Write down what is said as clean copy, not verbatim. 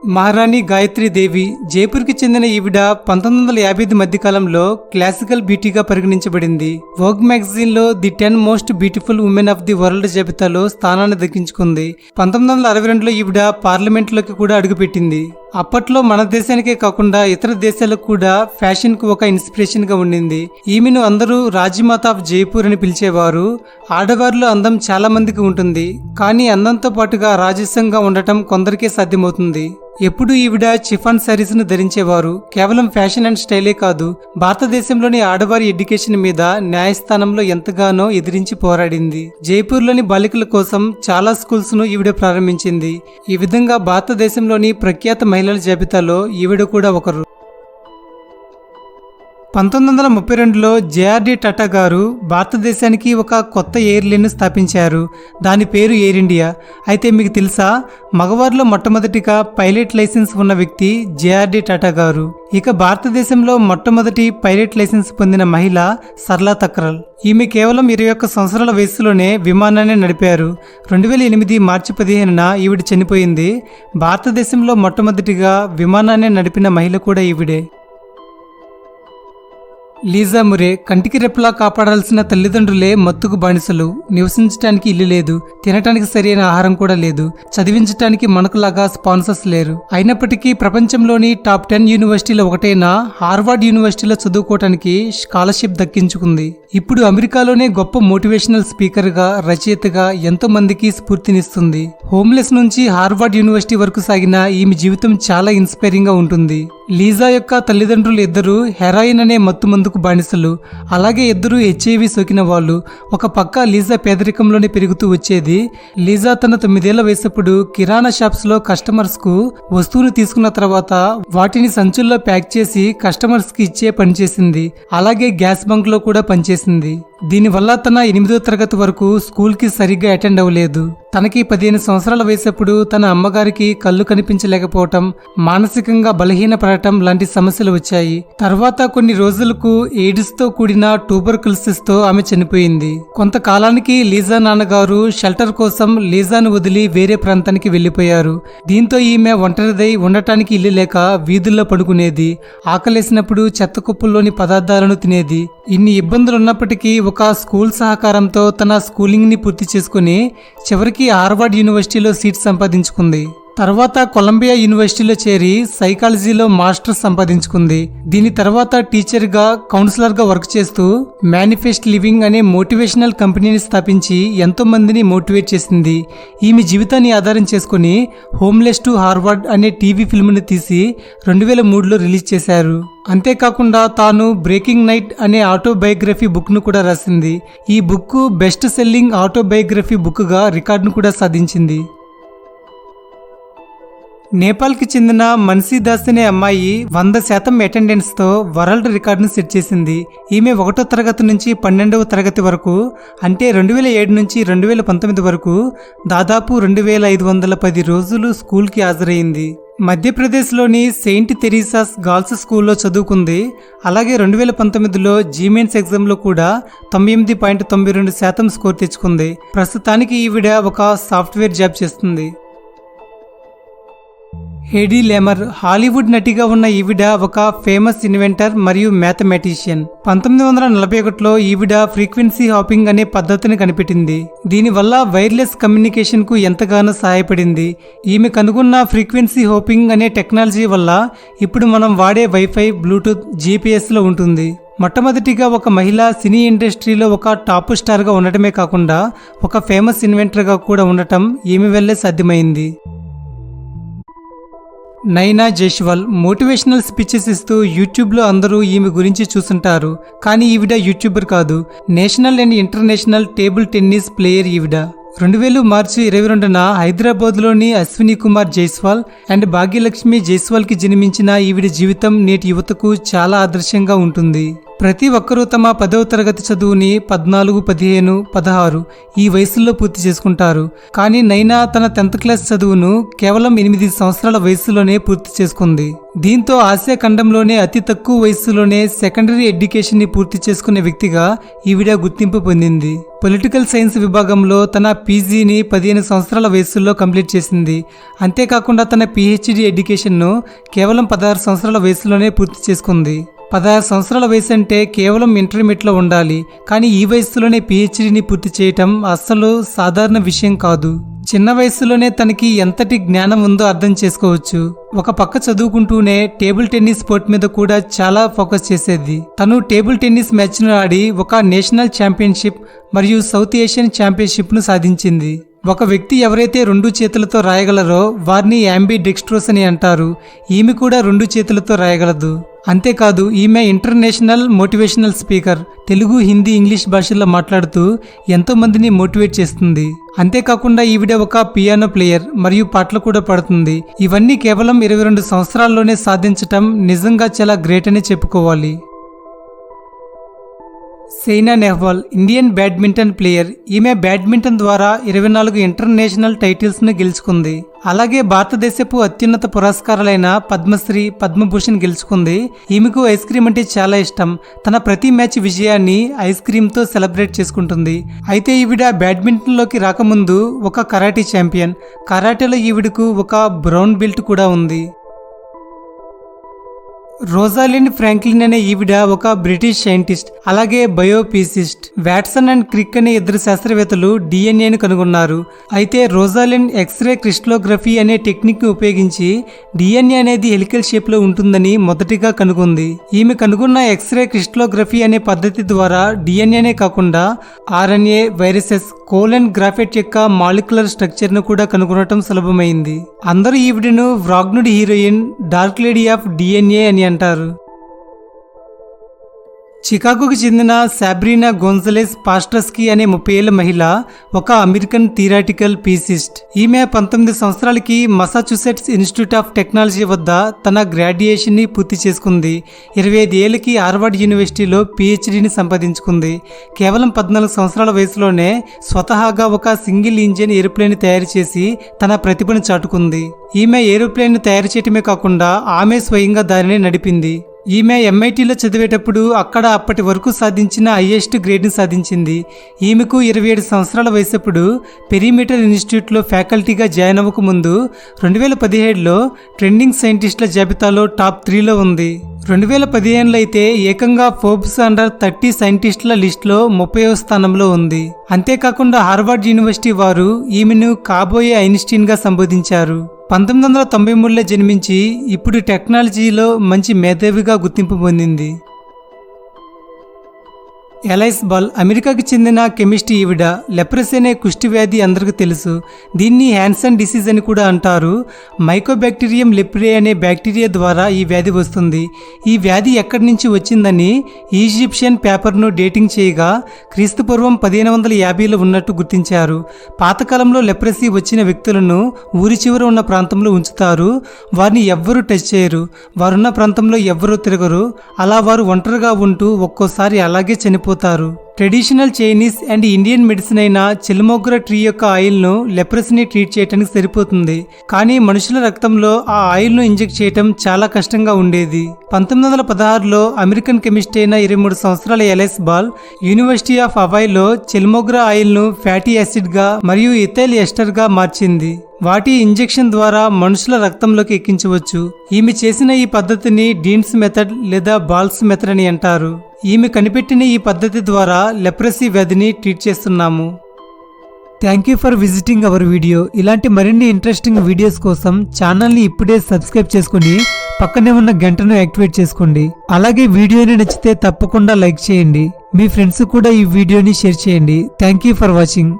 మహారాణి గాయత్రి దేవి జైపూర్కి చెందిన ఈవిడ 1955 మధ్యకాలంలో క్లాసికల్ బ్యూటీగా పరిగణించబడింది. వోగ్ మ్యాగజైన్లో the 10 most beautiful women of the world జాబితాలో స్థానాన్ని దక్కించుకుంది. 1962లో ఈవిడ పార్లమెంట్లోకి కూడా అడుగుపెట్టింది. అప్పట్లో మన దేశానికే కాకుండా ఇతర దేశాలకు కూడా ఫ్యాషన్ కు ఒక ఇన్స్పిరేషన్ గా ఉండింది. ఈమెను అందరూ రాజమాత ఆఫ్ జైపూర్ అని పిలిచేవారు. ఆడవారిలో అందం చాలా మందికి ఉంటుంది, కానీ అందంతో పాటుగా రాజసంగా ఉండటం కొందరికే సాధ్యమవుతుంది. ఎప్పుడు ఈవిడ చిఫాన్ శారీస్ ను ధరించేవారు. కేవలం ఫ్యాషన్ అండ్ స్టైలే కాదు, భారతదేశంలోని ఆడవారి ఎడ్యుకేషన్ మీద న్యాయస్థానంలో ఎంతగానో ఎదిరించి పోరాడింది. జైపూర్లోని బాలికల కోసం చాలా స్కూల్స్ ను ఈవిడ ప్రారంభించింది. ఈ విధంగా భారతదేశంలోని ప్రఖ్యాత మహిళల జాబితాలో ఈవిడ కూడా ఒకరు. 1932లో జేఆర్డి టాటా గారు భారతదేశానికి ఒక కొత్త ఎయిర్లైన్ స్థాపించారు. దాని పేరు ఎయిర్ ఇండియా. అయితే మీకు తెలుసా, మగవారిలో మొట్టమొదటిగా పైలట్ లైసెన్స్ ఉన్న వ్యక్తి జేఆర్డి టాటా గారు. ఇక భారతదేశంలో మొట్టమొదటి పైలట్ లైసెన్స్ పొందిన మహిళ సర్లా తక్రల్. ఈమె కేవలం 21 సంవత్సరాల వయసులోనే విమానాన్ని నడిపారు. 2008 మార్చి 15న ఈవిడ చనిపోయింది. భారతదేశంలో మొట్టమొదటిగా విమానాన్ని నడిపిన మహిళ కూడా ఈవిడే. లీజా మురే కంటికి రెప్పలా కాపాడాల్సిన తల్లిదండ్రులే మత్తుకు బానిసలు. నివసించడానికి ఇల్లు లేదు, తినటానికి సరైన ఆహారం కూడా లేదు, చదివించటానికి మనకులాగా స్పాన్సర్స్ లేరు. అయినప్పటికీ ప్రపంచంలోని టాప్ 10 యూనివర్సిటీలో ఒకటైన హార్వర్డ్ యూనివర్సిటీలో చదువుకోవటానికి స్కాలర్షిప్ దక్కించుకుంది. ఇప్పుడు అమెరికాలోనే గొప్ప మోటివేషనల్ స్పీకర్ గా, రచయితగా ఎంతో మందికి స్ఫూర్తినిస్తుంది. హోమ్లెస్ నుంచి హార్వర్డ్ యూనివర్సిటీ వరకు సాగిన ఈమె జీవితం చాలా ఇన్స్పైరింగ్ గా ఉంటుంది. లీజా యొక్క తల్లిదండ్రులు ఇద్దరు హెరాయిన్ అనే మత్తు మందుకు బానిసలు. అలాగే ఇద్దరు HIV సోకిన వాళ్ళు. ఒక పక్క లీజా పేదరికంలోనే పెరుగుతూ వచ్చేది. లీజా తన 9 ఏళ్ల వయసప్పుడు కిరాణా షాప్స్ లో కస్టమర్స్ కు వస్తువులు తీసుకున్న తర్వాత వాటిని సంచుల్లో ప్యాక్ చేసి కస్టమర్స్ కి ఇచ్చే పనిచేసింది. అలాగే గ్యాస్ బంక్ లో కూడా పనిచేసింది. దీనివల్ల తన 8వ తరగతి వరకు స్కూల్ కి సరిగ్గా అటెండ్ అవ్వలేదు. తనకి 15 సంవత్సరాల వయసప్పుడు తన అమ్మగారికి కళ్ళు కనిపించలేకపోవటం, మానసికంగా బలహీనపడటం లాంటి సమస్యలు వచ్చాయి. తర్వాత కొన్ని రోజులకు ఎయిడ్స్ తో కూడిన ట్యూబర్కులోసిస్ తో ఆమె చనిపోయింది. కొంతకాలానికి లీజా నాన్నగారు షెల్టర్ కోసం లీజాను వదిలి వేరే ప్రాంతానికి వెళ్లిపోయారు. దీంతో ఈమె ఒంటరిదై ఉండటానికి ఇల్లు లేక వీధుల్లో పడుకునేది. ఆకలేసినప్పుడు చెత్త కుప్పల్లోని పదార్థాలను తినేది. ఇన్ని ఇబ్బందులున్నప్పటికీ ఒక స్కూల్ సహకారంతో తన స్కూలింగ్ ని పూర్తి చేసుకుని చివరికి హార్వర్డ్ యూనివర్సిటీలో సీట్ సంపాదించుకుంది. తర్వాత కొలంబియా యూనివర్సిటీలో చేరి సైకాలజీలో మాస్టర్ సంపాదించుకుంది. దీని తర్వాత టీచర్ గా, కౌన్సిలర్ గా వర్క్ చేస్తూ మేనిఫెస్ట్ లివింగ్ అనే మోటివేషనల్ కంపెనీని స్థాపించి ఎంతో మందిని మోటివేట్ చేసింది. ఈమె జీవితాన్ని ఆధారం చేసుకుని హోమ్లెస్ టు హార్వర్డ్ అనే టీవీ ఫిల్మ్ని తీసి 2003లో రిలీజ్ చేశారు. అంతేకాకుండా తాను బ్రేకింగ్ నైట్ అనే ఆటోబయోగ్రఫీ బుక్ ను కూడా రాసింది. ఈ book best selling autobiography book గా రికార్డును కూడా సాధించింది. నేపాల్కి చెందిన మన్సీ దాస్ అనే అమ్మాయి 100% అటెండెన్స్ తో వరల్డ్ రికార్డును సెట్ చేసింది. ఈమె 1వ తరగతి నుంచి 12వ తరగతి వరకు, అంటే 2007 నుంచి 2019 వరకు దాదాపు 2510 రోజులు స్కూల్కి హాజరైంది. మధ్యప్రదేశ్లోని సెయింట్ తెరీసాస్ గర్ల్స్ స్కూల్లో చదువుకుంది. అలాగే 2019లో జీమెయిన్స్ ఎగ్జామ్లో కూడా 98.92% స్కోర్ తెచ్చుకుంది. ప్రస్తుతానికి ఈవిడ ఒక సాఫ్ట్వేర్ జాబ్ చేస్తుంది. హేడీ లేమర్ హాలీవుడ్ నటిగా ఉన్న ఈవిడ ఒక ఫేమస్ ఇన్వెంటర్ మరియు మ్యాథమెటిషియన్. 1941లో ఈవిడ ఫ్రీక్వెన్సీ హాపింగ్ అనే పద్ధతిని కనిపెట్టింది. దీనివల్ల వైర్లెస్ కమ్యూనికేషన్ కు ఎంతగానో సహాయపడింది. ఈమె కనుగొన్న ఫ్రీక్వెన్సీ హాపింగ్ అనే టెక్నాలజీ వల్ల ఇప్పుడు మనం వాడే వైఫై, బ్లూటూత్, GPS లో ఉంటుంది. మొట్టమొదటిగా ఒక మహిళ సినీ ఇండస్ట్రీలో ఒక టాప్ స్టార్ గా ఉండటమే కాకుండా ఒక ఫేమస్ ఇన్వెంటర్ గా కూడా ఉండటం ఈమె వల్లే సాధ్యమైంది. నైనా జైస్వాల్ మోటివేషనల్ స్పీచెస్ ఇస్తూ యూట్యూబ్లో అందరూ ఈమె గురించి చూసుంటారు. కానీ ఈవిడ యూట్యూబర్ కాదు, national and international table tennis player ఈవిడ. 2000 మార్చి 22న హైదరాబాద్లోని అశ్విని కుమార్ జైస్వాల్ అండ్ భాగ్యలక్ష్మి జైస్వాల్కి జన్మించిన ఈవిడ జీవితం నేటి యువతకు చాలా ఆదర్శంగా ఉంటుంది. ప్రతి ఒక్కరూ తమ 10వ తరగతి చదువుని 14, 15, 16 ఈ వయసుల్లో పూర్తి చేసుకుంటారు. కానీ నైనా తన 10th క్లాస్ చదువును కేవలం 8 సంవత్సరాల వయసులోనే పూర్తి చేసుకుంది. దీంతో ఆసియా ఖండంలోనే అతి తక్కువ వయసులోనే సెకండరీ ఎడ్యుకేషన్ ని పూర్తి చేసుకునే వ్యక్తిగా ఈవిడ గుర్తింపు పొందింది. పొలిటికల్ సైన్స్ విభాగంలో తన పీజీని 15 సంవత్సరాల వయసులో కంప్లీట్ చేసింది. అంతేకాకుండా తన పిహెచ్డి ఎడ్యుకేషన్ను కేవలం 16 సంవత్సరాల వయసులోనే పూర్తి చేసుకుంది. 16 సంవత్సరాల వయసు అంటే కేవలం ఇంటర్మీడియట్లో ఉండాలి. కానీ ఈ వయసులోనే పిహెచ్డిని పూర్తి చేయటం అస్సలు సాధారణ విషయం కాదు. చిన్న వయసులోనే తనకి ఎంతటి జ్ఞానం ఉందో అర్థం చేసుకోవచ్చు. ఒక పక్క చదువుకుంటూనే టేబుల్ టెన్నిస్ స్పోర్ట్ మీద కూడా చాలా ఫోకస్ చేసేది. తను టేబుల్ టెన్నిస్ మ్యాచ్ను ఆడి ఒక నేషనల్ ఛాంపియన్షిప్ మరియు సౌత్ ఏషియన్ ఛాంపియన్షిప్ను సాధించింది. ఒక వ్యక్తి ఎవరైతే 2 చేతులతో రాయగలరో వారిని యాంబిడెక్స్ట్రోస్ అని అంటారు. ఈమె కూడా 2 చేతులతో రాయగలదు. అంతేకాదు ఈమె international motivational speaker. Telugu, Hindi, English భాషల్లో మాట్లాడుతూ ఎంతో మందిని మోటివేట్ చేస్తుంది. అంతేకాకుండా ఈవిడ ఒక పియానో ప్లేయర్ మరియు పాటలు కూడా పాడుతుంది. ఇవన్నీ కేవలం 22 సంవత్సరాల్లోనే సాధించటం నిజంగా చాలా గ్రేట్ అని చెప్పుకోవాలి. Saina Nehwal Indian badminton player. ఈమె బ్యాడ్మింటన్ ద్వారా 24 ఇంటర్నేషనల్ టైటిల్స్ ను గెలుచుకుంది. అలాగే భారతదేశపు అత్యున్నత పురస్కారాలైన పద్మశ్రీ, పద్మభూషణ్ గెలుచుకుంది. ఈమెకు ఐస్ క్రీమ్ అంటే చాలా ఇష్టం. తన ప్రతి మ్యాచ్ విజయాన్ని ఐస్ క్రీమ్ తో సెలబ్రేట్ చేసుకుంటుంది. అయితే ఈవిడ బ్యాడ్మింటన్ లోకి రాకముందు ఒక కరాటే ఛాంపియన్. కరాటేలో ఈవిడకు ఒక బ్రౌన్ బెల్ట్ కూడా ఉంది. రోజాలిండ్ ఫ్రాంక్లిన్ అనే ఈవిడ ఒక బ్రిటిష్ సైంటిస్ట్, అలాగే బయోఫిజిసిస్ట్. వాట్సన్ అండ్ క్రిక్ అనే 2 శాస్త్రవేత్తలు డిఎన్ఏను కనుగొన్నారు. అయితే రోజాలిండ్ ఎక్స్రే క్రిస్టలోగ్రఫీ అనే టెక్నిక్ ని ఉపయోగించి డిఎన్ఏ అనేది హెలికల్ షేప్ లో ఉంటుందని మొదటిగా కనుగొంది. ఈమె కనుగొన్న ఎక్స్రే క్రిస్టలోగ్రఫీ అనే పద్ధతి ద్వారా డిఎన్ఏనే కాకుండా ఆర్ఎన్ఏ, వైరసెస్, కోలన్, గ్రాఫైట్ యొక్క మాలిక్యులర్ స్ట్రక్చర్ ను కూడా కనుగొనటం సులభమైంది. అందరూ ఈవిడను wronged heroine, dark lady of DNA అని అంటారు. చికాగోకు చెందిన సాబ్రీనా గోన్జలెస్ పాస్టర్స్కీ అనే 30 ఏళ్ల మహిళ ఒక అమెరికన్ థియరాటికల్ ఫిజిసిస్ట్. ఈమె 19 సంవత్సరాలకి మసాచుసెట్స్ ఇన్స్టిట్యూట్ ఆఫ్ టెక్నాలజీ వద్ద తన గ్రాడ్యుయేషన్ ని పూర్తి చేసుకుంది. 25 ఏళ్లకి హార్వర్డ్ యూనివర్సిటీలో పిహెచ్డిని సంపాదించుకుంది. కేవలం 14 సంవత్సరాల వయసులోనే స్వతహాగా ఒక సింగిల్ ఇంజిన్ ఏరోప్లేన్ తయారు చేసి తన ప్రతిభను చాటుకుంది. ఈమె ఏరోప్లేన్ తయారు చేయటమే కాకుండా ఆమె స్వయంగా దానిని నడిపింది. ఈమె ఎంఐటీలో చదివేటప్పుడు అక్కడ అప్పటి వరకు సాధించిన హైయెస్ట్ గ్రేడ్ని సాధించింది. ఈమెకు 27 సంవత్సరాల వయసప్పుడు పెరిమీటర్ ఇన్స్టిట్యూట్లో ఫ్యాకల్టీగా జాయిన్ అవ్వక ముందు 2017లో ట్రెండింగ్ సైంటిస్టుల జాబితాలో టాప్ 3లో ఉంది. 2015లో అయితే ఏకంగా ఫోర్బ్స్ అండర్ 30 సైంటిస్టుల లిస్టులో 30వ స్థానంలో ఉంది. అంతేకాకుండా హార్వర్డ్ యూనివర్సిటీ వారు ఈమెను కాబోయే ఐన్స్టీన్ గా సంబోధించారు. 1993లో జన్మించి ఇప్పుడు టెక్నాలజీలో మంచి మేధావిగా గుర్తింపు పొందింది. ఎలైస్ బాల్ అమెరికాకి చెందిన కెమిస్ట్. ఈవిడ లెప్రసీ అనే కుష్టి వ్యాధి అందరికీ తెలుసు. దీన్ని హ్యాన్సన్ డిసీజ్ అని కూడా అంటారు. మైకోబాక్టీరియం లెప్రే అనే బ్యాక్టీరియా ద్వారా ఈ వ్యాధి వస్తుంది. ఈ వ్యాధి ఎక్కడి నుంచి వచ్చిందని ఈజిప్షియన్ పేపర్ను డేటింగ్ చేయగా క్రీస్తుపూర్వం 1550లో ఉన్నట్టు గుర్తించారు. పాతకాలంలో లెప్రసీ వచ్చిన వ్యక్తులను ఊరి చివర ఉన్న ప్రాంతంలో ఉంచుతారు. వారిని ఎవ్వరూ టచ్ చేయరు. వారున్న ప్రాంతంలో ఎవ్వరూ తిరగరు. అలా వారు ఒంటరిగా ఉంటూ ఒక్కోసారి అలాగే చనిపోతారు. Traditional Chinese and Indian medicine అయిన చిల్మోగ్రా ట్రీ యొక్క ఆయిల్ను లెప్రసీని ట్రీట్ చేయడానికి సరిపోతుంది. కానీ మనుషుల రక్తంలో ఆ ఆయిల్ను ఇంజెక్ట్ చేయటం చాలా కష్టంగా ఉండేది. 1916లో అమెరికన్ కెమిస్ట్ అయిన 23 సంవత్సరాల ఎలైస్ బాల్ యూనివర్సిటీ ఆఫ్ హవాయిలో చిల్మోగ్రా ఆయిల్ను ఫ్యాటీ యాసిడ్గా మరియు ఇథైల్ ఎస్టర్గా మార్చింది. వాటి ఇంజెక్షన్ ద్వారా మనుషుల రక్తంలోకి ఎక్కించవచ్చు. ఈమె చేసిన ఈ పద్ధతిని డీన్స్ మెథడ్ లేదా బాల్స్ మెథడ్ అని అంటారు. ఈమె కనిపెట్టిన ఈ పద్ధతి ద్వారా లెప్రసీ వ్యాధిని ట్రీట్ చేస్తున్నాము. Thank you for visiting hour video. ఇలాంటి మరిన్ని ఇంట్రెస్టింగ్ వీడియోస్ కోసం ఛానల్ని ఇప్పుడే సబ్స్క్రైబ్ చేసుకుని పక్కనే ఉన్న గంటను యాక్టివేట్ చేసుకోండి. అలాగే వీడియోని నచ్చితే తప్పకుండా లైక్ చేయండి. మీ ఫ్రెండ్స్ కూడా ఈ వీడియోని షేర్ చేయండి. Thank you for watching.